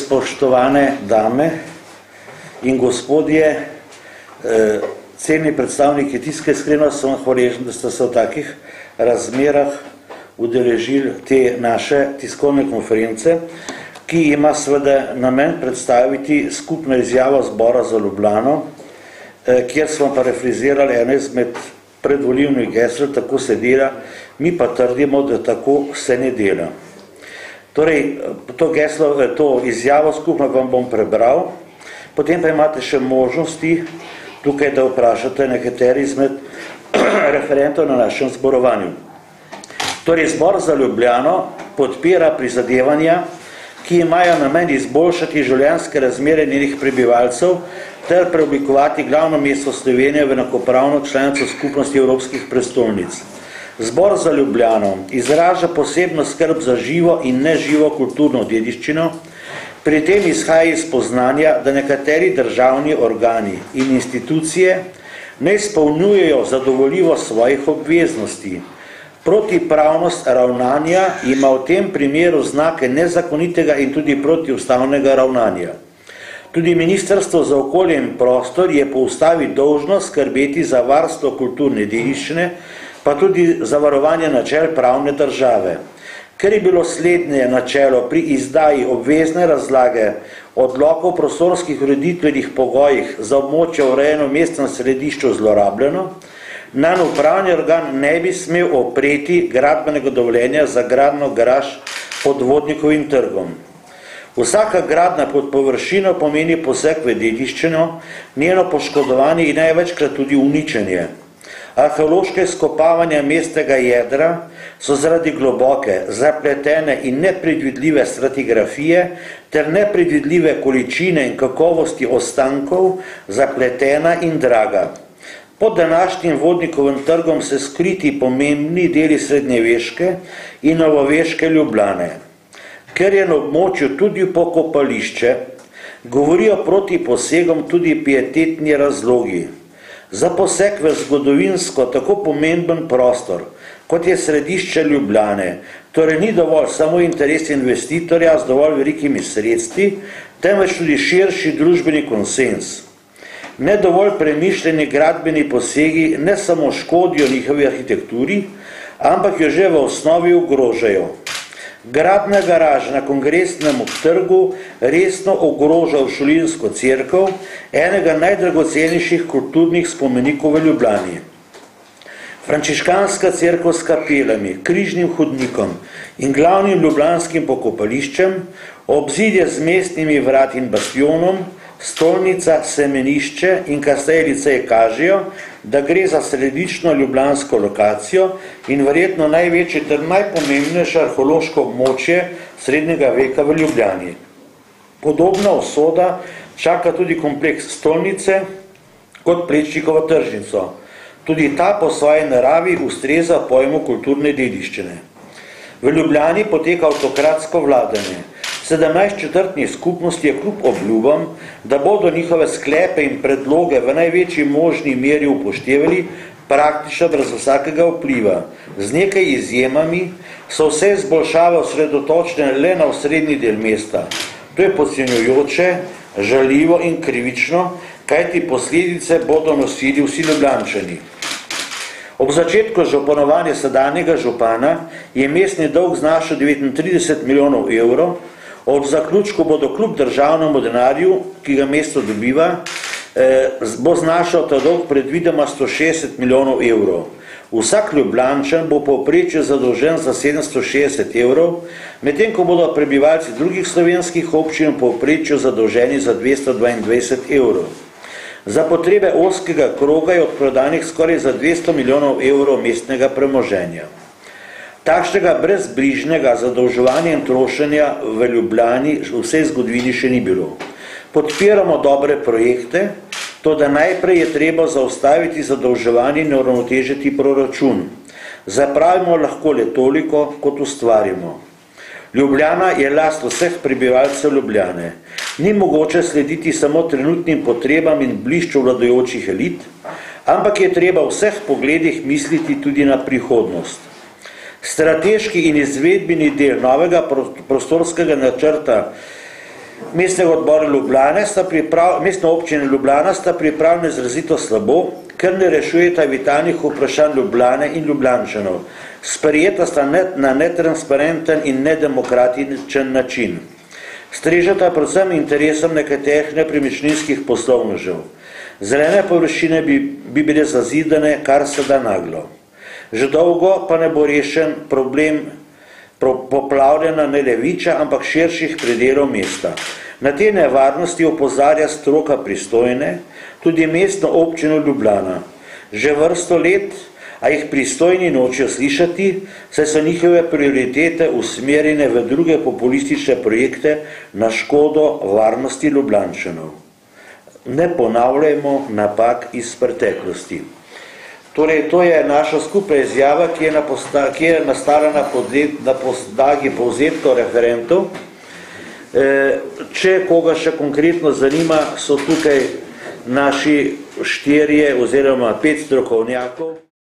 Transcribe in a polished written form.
Spoštovane dame in gospodje, cenjeni predstavniki tiska, iskreno sem vam hvaležen, da ste se v takih razmerah udeležili te naše tiskovne konference, ki ima seveda namen predstaviti skupno izjavo Zbora za Ljubljano, kjer smo parafrazirali eno izmed predvolilnih gesel, tako se dela, mi pa trdimo, da tako se ne dela. Torej, to geslo, to izjavo skupno vam bom prebral, potem pa imate še možnosti tukaj, da vprašate nekateri izmed referentov na našem zborovanju. Torej, Zbor za Ljubljano podpira prizadevanja, ki imajo namen izboljšati življenjske razmere njenih prebivalcev ter preoblikovati glavno mesto Slovenije v enakopravno članico skupnosti evropskih prestolnic. Zbor za Ljubljano izraža posebno skrb za živo in neživo kulturno dediščino, pri tem izhaja iz spoznanja, da nekateri državni organi in institucije ne izpolnjujejo zadovoljivo svojih obveznosti. Protipravnost ravnanja ima v tem primeru znake nezakonitega in tudi protiustavnega ravnanja. Tudi Ministrstvo za okolje in prostor je po ustavi dolžno skrbeti za varstvo kulturne dediščine, pa tudi za varovanje načel pravne države. Ker je bilo slednje načelo pri izdaji obvezne razlage odlokov o prostorskih ureditvenih pogojih za območje urejeno v mestnem središču zlorabljeno, nanj upravni organ ne bi smel opreti gradbenega dovoljenja za gradnjo garaž pod Vodnikovim trgom. Vsaka gradnja pod površino pomeni poseg v dediščino, njeno poškodovanje in največkrat tudi uničenje. Arheološke izkopavanja mestnega jedra so zaradi globoke, zapletene in nepredvidljive stratigrafije ter nepredvidljive količine in kakovosti ostankov zapletena in draga. Pod današnjim Vodnikovim trgom se skriti pomembni deli srednjeveške in novoveške Ljubljane. Ker je na območju tudi pokopališče, govorijo proti posegom tudi pietetni razlogi. Za poseg v zgodovinsko tako pomemben prostor, kot je središče Ljubljane, torej ni dovolj samo interes investitorja z dovolj velikimi sredstvi, temveč tudi širši družbeni konsens. Ne dovolj premišljeni gradbeni posegi ne samo škodijo njihovi arhitekturi, ampak jo že v osnovi ogrožajo. Gradna garaža na Kongresnem trgu resno ogroža Uršulinsko cerkev, enega najdragocenejših kulturnih spomenikov v Ljubljani. Frančiškanska cerkev s kapelami, križnim hodnikom in glavnim ljubljanskim pokopališčem, obzidje z mestnimi vrati in bastionom, stolnica, semenišče in kasteljice kažejo, da gre za središčno ljubljansko lokacijo in verjetno največje ter najpomembnejše arheološko območje srednjega veka v Ljubljani. Podobna usoda čaka tudi kompleks stolnice kot Plečnikovo tržnico. Tudi ta po svoji naravi ustreza pojmu kulturne dediščine. V Ljubljani poteka avtokratsko vladanje. 17 četrtnih skupnosti je kljub obljubam, da bodo njihove sklepe in predloge v največji možni meri upoštevali, praktično brez vsakega vpliva. Z nekaj izjemami so vse izboljšave osredotočene le na osrednji del mesta. To je podcenjujoče, žaljivo in krivično, kajti posledice bodo nosili vsi Ljubljančani. Ob začetku županovanja sedanjega župana je mestni dolg znašal 39 milijonov evrov, ob zaključku bodo kljub državnemu denarju, ki ga mesto dobiva, bo znašal ta dolg predvidoma 160 milijonov evrov. Vsak Ljubljančan bo povprečju zadolžen za 760 evrov, medtem ko bodo prebivalci drugih slovenskih občin povprečju zadolženi za 222 evrov. Za potrebe ozkega kroga je odprodanih skoraj za 200 milijonov evrov mestnega premoženja. Takšnega brezbrižnega zadolževanja in trošenja v Ljubljani v vsej zgodovini še ni bilo. Podpiramo dobre projekte, to da najprej je treba zaustaviti zadolževanje in uravnotežiti proračun. Zapravimo lahko le toliko, kot ustvarimo. Ljubljana je last vseh prebivalcev Ljubljane. Ni mogoče slediti samo trenutnim potrebam in blišču vladajočih elit, ampak je treba v vseh pogledih misliti tudi na prihodnost. Strateški in izvedbeni del novega prostorskega načrta Mestnega odbora Ljubljane mestne občine Ljubljana sta pripravljena izrazito slabo, ker ne rešujeta vitalnih vprašanj Ljubljane in Ljubljančanov. Sprejeta sta na netransparenten in nedemokratičen način. Strežeta predvsem interesom nekaterih nepremičninskih poslovnežev. Zelene površine bi bile zazidane kar se da naglo. Že dolgo pa ne bo rešen problem poplavljena ne le Viča, ampak širših predelov mesta. Na te nevarnosti opozarja stroka pristojne, tudi mestno občino Ljubljana. Že vrsto let, a jih pristojni nočejo slišati, saj so njihove prioritete usmerjene v druge populistične projekte na škodo varnosti Ljubljančanov. Ne ponavljajmo napak iz preteklosti. Torej, to je naša skupna izjava, ki je nastala na podlagi povzetkov referentov. Če koga še konkretno zanima, so tukaj naši 4 oziroma 5 strokovnjakov.